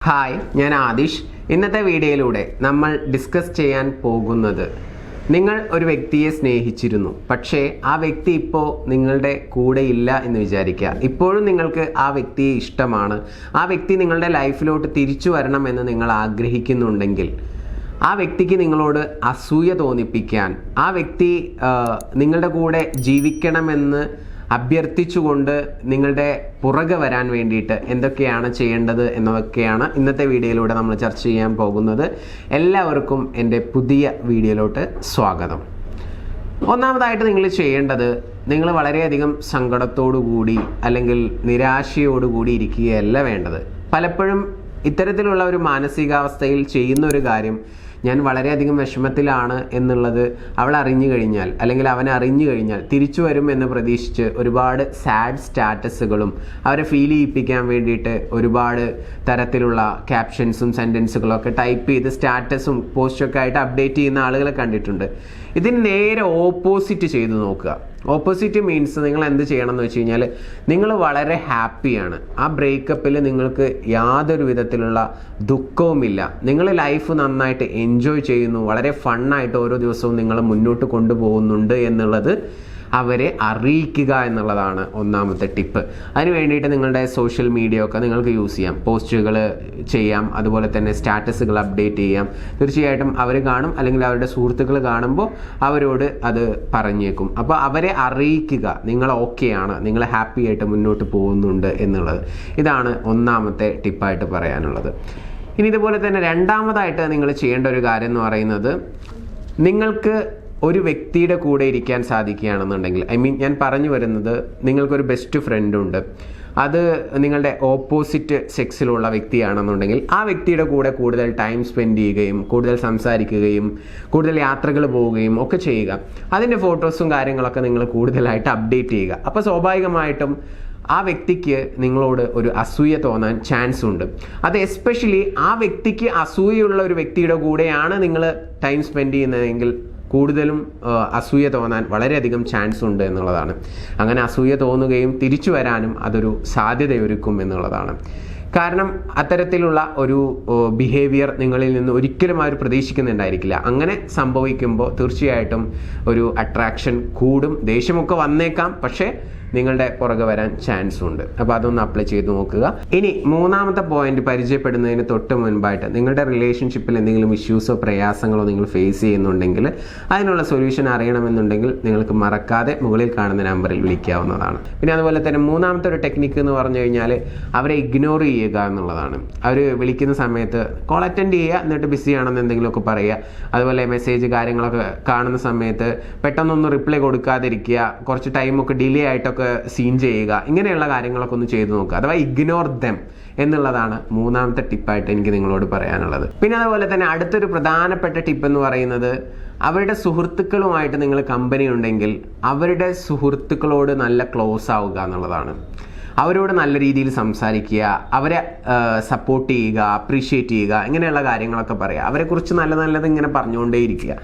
Hi, ഞാൻ ആദിഷ്. ഇന്നത്തെ വീഡിയോയിലൂടെ നമ്മൾ ഡിസ്കസ് ചെയ്യാൻ പോകുന്നത്, നിങ്ങൾ ഒരു വ്യക്തിയെ സ്നേഹിച്ചിരുന്നു, പക്ഷേ ആ വ്യക്തി ഇപ്പോൾ നിങ്ങളുടെ കൂടെ ഇല്ല എന്ന് വിചാരിക്കുക. ഇപ്പോഴും നിങ്ങൾക്ക് ആ വ്യക്തിയെ ഇഷ്ടമാണ്, ആ വ്യക്തി നിങ്ങളുടെ ലൈഫിലോട്ട് തിരിച്ചു വരണം എന്ന് നിങ്ങൾ ആഗ്രഹിക്കുന്നുണ്ടെങ്കിൽ, ആ വ്യക്തിക്ക് നിങ്ങളോട് അസൂയ തോന്നിപ്പിക്കാൻ, ആ വ്യക്തി നിങ്ങളുടെ കൂടെ ജീവിക്കണമെന്ന് അഭ്യർത്ഥിച്ചുകൊണ്ട് നിങ്ങളുടെ പുറകെ വരാൻ വേണ്ടിയിട്ട് എന്തൊക്കെയാണ് ചെയ്യേണ്ടത് എന്നതൊക്കെയാണ് ഇന്നത്തെ വീഡിയോയിലൂടെ നമ്മൾ ചർച്ച ചെയ്യാൻ പോകുന്നത്. എല്ലാവർക്കും എൻ്റെ പുതിയ വീഡിയോയിലോട്ട് സ്വാഗതം. ഒന്നാമതായിട്ട് നിങ്ങൾ ചെയ്യേണ്ടത്, നിങ്ങൾ വളരെയധികം സങ്കടത്തോടു കൂടി അല്ലെങ്കിൽ നിരാശയോടുകൂടി ഇരിക്കുകയല്ല വേണ്ടത്. പലപ്പോഴും ഇത്തരത്തിലുള്ള ഒരു മാനസികാവസ്ഥയിൽ ചെയ്യുന്ന ഒരു കാര്യം, ഞാൻ വളരെയധികം വിഷമത്തിലാണ് എന്നുള്ളത് അവൾ അറിഞ്ഞു കഴിഞ്ഞാൽ അല്ലെങ്കിൽ അവൻ അറിഞ്ഞു കഴിഞ്ഞാൽ തിരിച്ചു വരും എന്ന് പ്രതീക്ഷിച്ച് ഒരുപാട് സാഡ് സ്റ്റാറ്റസുകളും അവരെ ഫീൽ ചെയ്യിപ്പിക്കാൻ വേണ്ടിയിട്ട് ഒരുപാട് തരത്തിലുള്ള ക്യാപ്ഷൻസും സെൻറ്റൻസുകളും ഒക്കെ ടൈപ്പ് ചെയ്ത് സ്റ്റാറ്റസും പോസ്റ്റൊക്കെ ആയിട്ട് അപ്ഡേറ്റ് ചെയ്യുന്ന ആളുകളെ കണ്ടിട്ടുണ്ട്. ഇതിന് നേരെ ഓപ്പോസിറ്റ് ചെയ്ത് നോക്കുക. ഓപ്പോസിറ്റ് മീൻസ് നിങ്ങൾ എന്ത് ചെയ്യണം എന്ന് വെച്ച് കഴിഞ്ഞാൽ, നിങ്ങൾ വളരെ ഹാപ്പിയാണ്, ആ ബ്രേക്കപ്പിൽ നിങ്ങൾക്ക് യാതൊരു വിധത്തിലുള്ള ദുഃഖവുമില്ല, നിങ്ങൾ ലൈഫ് നന്നായിട്ട് എൻജോയ് ചെയ്യുന്നു, വളരെ ഫണ്ണായിട്ട് ഓരോ ദിവസവും നിങ്ങൾ മുന്നോട്ട് കൊണ്ടുപോകുന്നുണ്ട് എന്നുള്ളത് അവരെ അറിയിക്കുക എന്നുള്ളതാണ് ഒന്നാമത്തെ ടിപ്പ്. അതിന് വേണ്ടിയിട്ട് നിങ്ങളുടെ സോഷ്യൽ മീഡിയ ഒക്കെ നിങ്ങൾക്ക് യൂസ് ചെയ്യാം, പോസ്റ്റുകൾ ചെയ്യാം, അതുപോലെ തന്നെ സ്റ്റാറ്റസുകൾ അപ്ഡേറ്റ് ചെയ്യാം. തീർച്ചയായിട്ടും അവർ കാണും, അല്ലെങ്കിൽ അവരുടെ സുഹൃത്തുക്കൾ കാണുമ്പോൾ അവരോട് അത് പറഞ്ഞേക്കും. അപ്പോൾ അവരെ അറിയിക്കുക നിങ്ങൾ ഓക്കെയാണ്, നിങ്ങൾ ഹാപ്പി ആയിട്ട് മുന്നോട്ട് പോകുന്നുണ്ട് എന്നുള്ളത്. ഇതാണ് ഒന്നാമത്തെ ടിപ്പായിട്ട് പറയാനുള്ളത്. ഇനി ഇതുപോലെ തന്നെ രണ്ടാമതായിട്ട് നിങ്ങൾ ചെയ്യേണ്ട ഒരു കാര്യം എന്ന് പറയുന്നത്, നിങ്ങൾക്ക് ഒരു വ്യക്തിയുടെ കൂടെ ഇരിക്കാൻ സാധിക്കുകയാണെന്നുണ്ടെങ്കിൽ, ഞാൻ പറഞ്ഞു വരുന്നത്, നിങ്ങൾക്കൊരു ബെസ്റ്റ് ഫ്രണ്ട് ഉണ്ട്, അത് നിങ്ങളുടെ ഓപ്പോസിറ്റ് സെക്സിലുള്ള വ്യക്തിയാണെന്നുണ്ടെങ്കിൽ ആ വ്യക്തിയുടെ കൂടെ കൂടുതൽ ടൈം സ്പെൻഡ് ചെയ്യുകയും കൂടുതൽ സംസാരിക്കുകയും കൂടുതൽ യാത്രകൾ പോവുകയും ഒക്കെ ചെയ്യുക. അതിൻ്റെ ഫോട്ടോസും കാര്യങ്ങളൊക്കെ നിങ്ങൾ കൂടുതലായിട്ട് അപ്ഡേറ്റ് ചെയ്യുക. അപ്പോൾ സ്വാഭാവികമായിട്ടും ആ വ്യക്തിക്ക് നിങ്ങളോട് ഒരു അസൂയ തോന്നാൻ ചാൻസ് ഉണ്ട്. അത് എസ്പെഷ്യലി ആ വ്യക്തിക്ക് അസൂയുള്ള ഒരു വ്യക്തിയുടെ കൂടെയാണ് നിങ്ങൾ ടൈം സ്പെൻഡ് ചെയ്യുന്നതെങ്കിൽ കൂടുതലും അസൂയ തോന്നാൻ വളരെയധികം ചാൻസ് ഉണ്ട് എന്നുള്ളതാണ്. അങ്ങനെ അസൂയ തോന്നുകയും തിരിച്ചു വരാനും അതൊരു സാധ്യതയൊരുക്കും എന്നുള്ളതാണ്. കാരണം അത്തരത്തിലുള്ള ഒരു ബിഹേവിയർ നിങ്ങളിൽ നിന്ന് ഒരിക്കലും അവർ പ്രതീക്ഷിക്കുന്നുണ്ടായിരിക്കില്ല. അങ്ങനെ സംഭവിക്കുമ്പോൾ തീർച്ചയായിട്ടും ഒരു അട്രാക്ഷൻ കൂടും, ദേഷ്യമൊക്കെ വന്നേക്കാം, പക്ഷേ നിങ്ങളുടെ പുറകെ വരാൻ ചാൻസ് ഉണ്ട്. അപ്പോൾ അതൊന്ന് അപ്ലൈ ചെയ്ത് നോക്കുക. ഇനി മൂന്നാമത്തെ പോയിന്റ് പരിചയപ്പെടുന്നതിന് തൊട്ട് മുൻപായിട്ട്, നിങ്ങളുടെ റിലേഷൻഷിപ്പിൽ എന്തെങ്കിലും ഇഷ്യൂസോ പ്രയാസങ്ങളോ നിങ്ങൾ ഫേസ് ചെയ്യുന്നുണ്ടെങ്കിൽ അതിനുള്ള സൊല്യൂഷൻ അറിയണമെന്നുണ്ടെങ്കിൽ നിങ്ങൾക്ക് മറക്കാതെ മുകളിൽ കാണുന്ന നമ്പറിൽ വിളിക്കാവുന്നതാണ്. പിന്നെ അതുപോലെ തന്നെ മൂന്നാമത്തെ ഒരു ടെക്നിക്ക് എന്ന് പറഞ്ഞു കഴിഞ്ഞാൽ, അവരെ ഇഗ്നോർ ചെയ്യുക എന്നുള്ളതാണ്. അവർ വിളിക്കുന്ന സമയത്ത് കോൾ അറ്റൻഡ് ചെയ്യുക, എന്നിട്ട് ബിസി ആണെന്ന് എന്തെങ്കിലുമൊക്കെ പറയുക. അതുപോലെ മെസ്സേജ് കാര്യങ്ങളൊക്കെ കാണുന്ന സമയത്ത് പെട്ടെന്നൊന്നും റിപ്ലൈ കൊടുക്കാതിരിക്കുക, കുറച്ച് ടൈമൊക്കെ ഡിലേ ആയിട്ടൊക്കെ സീൻ ചെയ്യുക. ഇങ്ങനെയുള്ള കാര്യങ്ങളൊക്കെ ഒന്ന് ചെയ്തു നോക്കുക. അഥവാ ഇഗ്നോർ ദം എന്നുള്ളതാണ് മൂന്നാമത്തെ ടിപ്പായിട്ട് എനിക്ക് നിങ്ങളോട് പറയാനുള്ളത്. പിന്നെ അതുപോലെ തന്നെ അടുത്തൊരു പ്രധാനപ്പെട്ട ടിപ്പ് എന്ന് പറയുന്നത്, അവരുടെ സുഹൃത്തുക്കളുമായിട്ട് നിങ്ങൾ കമ്പനി ഉണ്ടെങ്കിൽ അവരുടെ സുഹൃത്തുക്കളോട് നല്ല ക്ലോസ് ആവുക എന്നുള്ളതാണ്. അവരോട് നല്ല രീതിയിൽ സംസാരിക്കുക, അവരെ സപ്പോർട്ട് ചെയ്യുക, അപ്രീഷിയേറ്റ് ചെയ്യുക, ഇങ്ങനെയുള്ള കാര്യങ്ങളൊക്കെ പറയുക. അവരെക്കുറിച്ച് നല്ലത് ഇങ്ങനെ പറഞ്ഞുകൊണ്ടേയിരിക്കുക.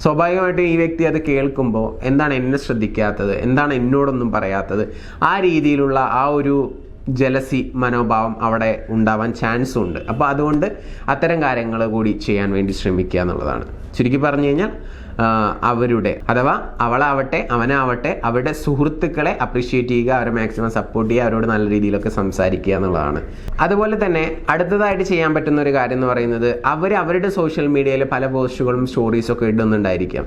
സ്വാഭാവികമായിട്ടും ഈ വ്യക്തി അത് കേൾക്കുമ്പോൾ, എന്താണ് എന്നെ ശ്രദ്ധിക്കാത്തത്, എന്താണ് എന്നോടൊന്നും പറയാത്തത്, ആ രീതിയിലുള്ള ആ ഒരു ജലസി മനോഭാവം അവിടെ ഉണ്ടാവാൻ ചാൻസ് ഉണ്ട്. അപ്പോൾ അതുകൊണ്ട് അത്തരം കാര്യങ്ങൾ കൂടി ചെയ്യാൻ വേണ്ടി ശ്രമിക്കുക എന്നുള്ളതാണ്. ചുരുക്കി പറഞ്ഞു കഴിഞ്ഞാൽ, അവരുടെ അഥവാ അവളാവട്ടെ അവനാവട്ടെ അവരുടെ സുഹൃത്തുക്കളെ അപ്രീഷിയേറ്റ് ചെയ്യുക, അവരെ മാക്സിമം സപ്പോർട്ട് ചെയ്യുക, അവരോട് നല്ല രീതിയിലൊക്കെ സംസാരിക്കുക എന്നുള്ളതാണ്. അതുപോലെ തന്നെ അടുത്തതായിട്ട് ചെയ്യാൻ പറ്റുന്ന ഒരു കാര്യം എന്ന് പറയുന്നത്, അവരുടെ സോഷ്യൽ മീഡിയയിൽ പല പോസ്റ്റുകളും സ്റ്റോറീസും ഒക്കെ ഇടുന്നുണ്ടായിരിക്കാം.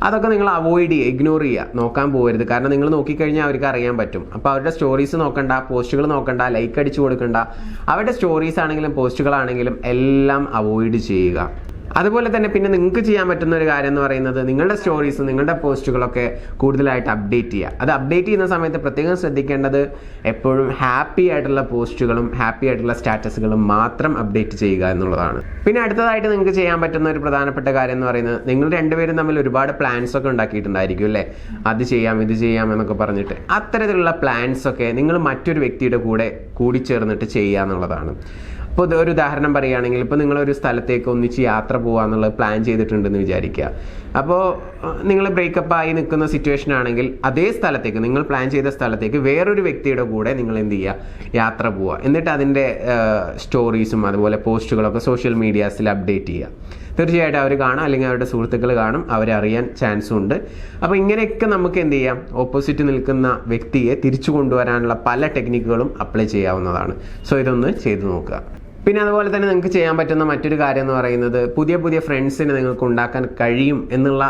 അതൊക്കെ നിങ്ങൾ അവോയ്ഡ് ചെയ്യുക, ഇഗ്നോർ ചെയ്യുക, നോക്കാൻ പോകരുത്. കാരണം നിങ്ങൾ നോക്കിക്കഴിഞ്ഞാൽ അവർക്ക് അറിയാൻ പറ്റും. അപ്പോൾ അവരുടെ സ്റ്റോറീസ് നോക്കണ്ട, പോസ്റ്റുകൾ നോക്കണ്ട, ലൈക്ക് അടിച്ചു കൊടുക്കണ്ട. അവരുടെ സ്റ്റോറീസ് ആണെങ്കിലും പോസ്റ്റുകളാണെങ്കിലും എല്ലാം അവോയ്ഡ് ചെയ്യുക. അതുപോലെ തന്നെ പിന്നെ നിങ്ങൾക്ക് ചെയ്യാൻ പറ്റുന്ന ഒരു കാര്യം എന്ന് പറയുന്നത്, നിങ്ങളുടെ സ്റ്റോറീസ്, നിങ്ങളുടെ പോസ്റ്റുകളൊക്കെ കൂടുതലായിട്ട് അപ്ഡേറ്റ് ചെയ്യുക. അത് അപ്ഡേറ്റ് ചെയ്യുന്ന സമയത്ത് പ്രത്യേകം ശ്രദ്ധിക്കേണ്ടത്, എപ്പോഴും ഹാപ്പി ആയിട്ടുള്ള പോസ്റ്റുകളും ഹാപ്പി ആയിട്ടുള്ള സ്റ്റാറ്റസുകളും മാത്രം അപ്ഡേറ്റ് ചെയ്യുക എന്നുള്ളതാണ്. പിന്നെ അടുത്തതായിട്ട് നിങ്ങൾക്ക് ചെയ്യാൻ പറ്റുന്ന ഒരു പ്രധാനപ്പെട്ട കാര്യം എന്ന് പറയുന്നത്, നിങ്ങൾ രണ്ടുപേരും തമ്മിൽ ഒരുപാട് പ്ലാൻസ് ഒക്കെ ഉണ്ടാക്കിയിട്ടുണ്ടായിരിക്കും അല്ലേ, അത് ചെയ്യാം ഇത് ചെയ്യാം എന്നൊക്കെ പറഞ്ഞിട്ട്. അത്തരത്തിലുള്ള പ്ലാൻസ് ഒക്കെ നിങ്ങൾ മറ്റൊരു വ്യക്തിയുടെ കൂടെ കൂടിച്ചേർന്നിട്ട് ചെയ്യുക എന്നുള്ളതാണ്. ഇപ്പോൾ ഒരു ഉദാഹരണം പറയുകയാണെങ്കിൽ, ഇപ്പോൾ നിങ്ങളൊരു സ്ഥലത്തേക്ക് ഒന്നിച്ച് യാത്ര പോകുക എന്നുള്ളത് പ്ലാൻ ചെയ്തിട്ടുണ്ടെന്ന് വിചാരിക്കുക. അപ്പോൾ നിങ്ങൾ ബ്രേക്കപ്പ് ആയി നിൽക്കുന്ന സിറ്റുവേഷൻ ആണെങ്കിൽ അതേ സ്ഥലത്തേക്ക്, നിങ്ങൾ പ്ലാൻ ചെയ്ത സ്ഥലത്തേക്ക് വേറൊരു വ്യക്തിയുടെ കൂടെ നിങ്ങൾ എന്ത് ചെയ്യുക, യാത്ര പോവുക. എന്നിട്ട് അതിൻ്റെ സ്റ്റോറീസും അതുപോലെ പോസ്റ്റുകളൊക്കെ സോഷ്യൽ മീഡിയാസിൽ അപ്ഡേറ്റ് ചെയ്യുക. തീർച്ചയായിട്ടും അവർ കാണും, അല്ലെങ്കിൽ അവരുടെ സുഹൃത്തുക്കൾ കാണും, അവരറിയാൻ ചാൻസും ഉണ്ട്. അപ്പോൾ ഇങ്ങനെയൊക്കെ നമുക്ക് എന്ത് ചെയ്യാം, ഓപ്പോസിറ്റ് നിൽക്കുന്ന വ്യക്തിയെ തിരിച്ചു കൊണ്ടുവരാനുള്ള പല ടെക്നിക്കുകളും അപ്ലൈ ചെയ്യാവുന്നതാണ്. സോ ഇതൊന്ന് ചെയ്തു നോക്കുക. പിന്നെ അതുപോലെ തന്നെ നിങ്ങൾക്ക് ചെയ്യാൻ പറ്റുന്ന മറ്റൊരു കാര്യം എന്ന് പറയുന്നത്, പുതിയ പുതിയ ഫ്രണ്ട്സിനെ നിങ്ങൾക്ക് ഉണ്ടാക്കാൻ കഴിയും എന്നുള്ള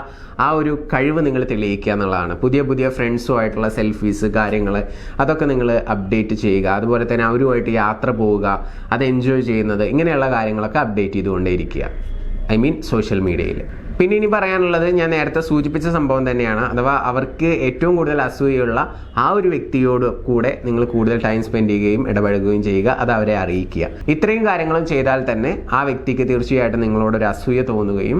ആ ഒരു കഴിവ് നിങ്ങൾ തെളിയിക്കുക എന്നുള്ളതാണ്. പുതിയ പുതിയ ഫ്രണ്ട്സുമായിട്ടുള്ള സെൽഫീസ് കാര്യങ്ങൾ അതൊക്കെ നിങ്ങൾ അപ്ഡേറ്റ് ചെയ്യുക. അതുപോലെ തന്നെ അവരുമായിട്ട് യാത്ര പോവുക, അത് എൻജോയ് ചെയ്യുന്നത്, ഇങ്ങനെയുള്ള കാര്യങ്ങളൊക്കെ അപ്ഡേറ്റ് ചെയ്തുകൊണ്ടേയിരിക്കുക. സോഷ്യൽ മീഡിയയിൽ. പിന്നെ ഇനി പറയാനുള്ളത്, ഞാൻ നേരത്തെ സൂചിപ്പിച്ച സംഭവം തന്നെയാണ്. അഥവാ അവർക്ക് ഏറ്റവും കൂടുതൽ അസൂയുള്ള ആ ഒരു വ്യക്തിയോട് കൂടെ നിങ്ങൾ കൂടുതൽ ടൈം സ്പെൻഡ് ചെയ്യുകയും ഇടപഴകുകയും ചെയ്യുക, അത് അവരെ അറിയിക്കുക. ഇത്രയും കാര്യങ്ങളും ചെയ്താൽ തന്നെ ആ വ്യക്തിക്ക് തീർച്ചയായിട്ടും നിങ്ങളോടൊരു അസൂയ തോന്നുകയും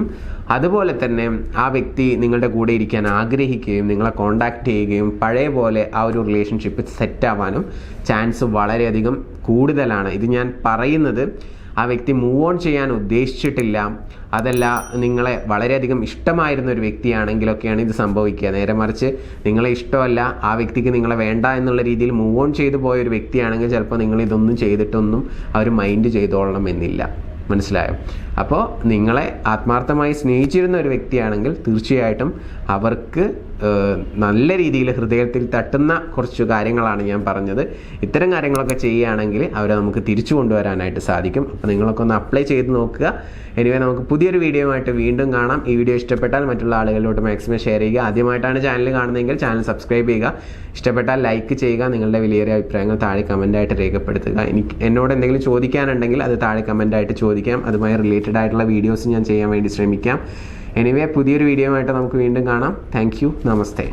അതുപോലെ തന്നെ ആ വ്യക്തി നിങ്ങളുടെ കൂടെ ഇരിക്കാൻ ആഗ്രഹിക്കുകയും നിങ്ങളെ കോണ്ടാക്ട് ചെയ്യുകയും പഴയ പോലെ ആ ഒരു റിലേഷൻഷിപ്പ് സെറ്റാവാനും ചാൻസ് വളരെയധികം കൂടുതലാണ്. ഇത് ഞാൻ പറയുന്നത് ആ വ്യക്തി മൂവ് ഓൺ ചെയ്യാൻ ഉദ്ദേശിച്ചിട്ടില്ല, അതല്ല നിങ്ങളെ വളരെയധികം ഇഷ്ടമായിരുന്ന ഒരു വ്യക്തിയാണെങ്കിലൊക്കെയാണ് ഇത് സംഭവിക്കുക. നേരെ മറിച്ച് നിങ്ങളെ ഇഷ്ടമല്ല, ആ വ്യക്തിക്ക് നിങ്ങളെ വേണ്ട എന്നുള്ള രീതിയിൽ മൂവ് ഓൺ ചെയ്തു പോയ ഒരു വ്യക്തിയാണെങ്കിൽ ചിലപ്പോൾ നിങ്ങൾ ഇതൊന്നും ചെയ്തിട്ടൊന്നും അവർ മൈൻഡ് ചെയ്തോളണം എന്നില്ല. മനസ്സിലായോ? അപ്പോൾ നിങ്ങളെ ആത്മാർത്ഥമായി സ്നേഹിച്ചിരുന്ന ഒരു വ്യക്തിയാണെങ്കിൽ തീർച്ചയായിട്ടും അവർക്ക് നല്ല രീതിയിൽ ഹൃദയത്തിൽ തട്ടുന്ന കുറച്ച് കാര്യങ്ങളാണ് ഞാൻ പറഞ്ഞത്. ഇത്തരം കാര്യങ്ങളൊക്കെ ചെയ്യുകയാണെങ്കിൽ അവരെ നമുക്ക് തിരിച്ചു കൊണ്ടുവരാനായിട്ട് സാധിക്കും. അപ്പോൾ നിങ്ങളൊക്കെ ഒന്ന് അപ്ലൈ ചെയ്ത് നോക്കുക. എനിവേ നമുക്ക് പുതിയൊരു വീഡിയോ ആയിട്ട് വീണ്ടും കാണാം. ഈ വീഡിയോ ഇഷ്ടപ്പെട്ടാൽ മറ്റുള്ള ആളുകളിലോട്ട് മാക്സിമം ഷെയർ ചെയ്യുക. ആദ്യമായിട്ടാണ് ചാനൽ കാണുന്നതെങ്കിൽ ചാനൽ സബ്സ്ക്രൈബ് ചെയ്യുക. ഇഷ്ടപ്പെട്ടാൽ ലൈക്ക് ചെയ്യുക. നിങ്ങളുടെ വിലയേറിയ അഭിപ്രായങ്ങൾ താഴെ കമൻറ്റായിട്ട് രേഖപ്പെടുത്തുക. എന്നോട് എന്തെങ്കിലും ചോദിക്കാനുണ്ടെങ്കിൽ അത് താഴെ കമൻറ്റായിട്ട് ചോദിക്കാം. അതുമായി റിലേറ്റഡ് ആയിട്ടുള്ള വീഡിയോസ് ഞാൻ ചെയ്യാൻ വേണ്ടി ശ്രമിക്കാം. എനിവേ പുതിയൊരു വീഡിയോ ആയിട്ട് നമുക്ക് വീണ്ടും കാണാം. Thank you. നമസ്തേ.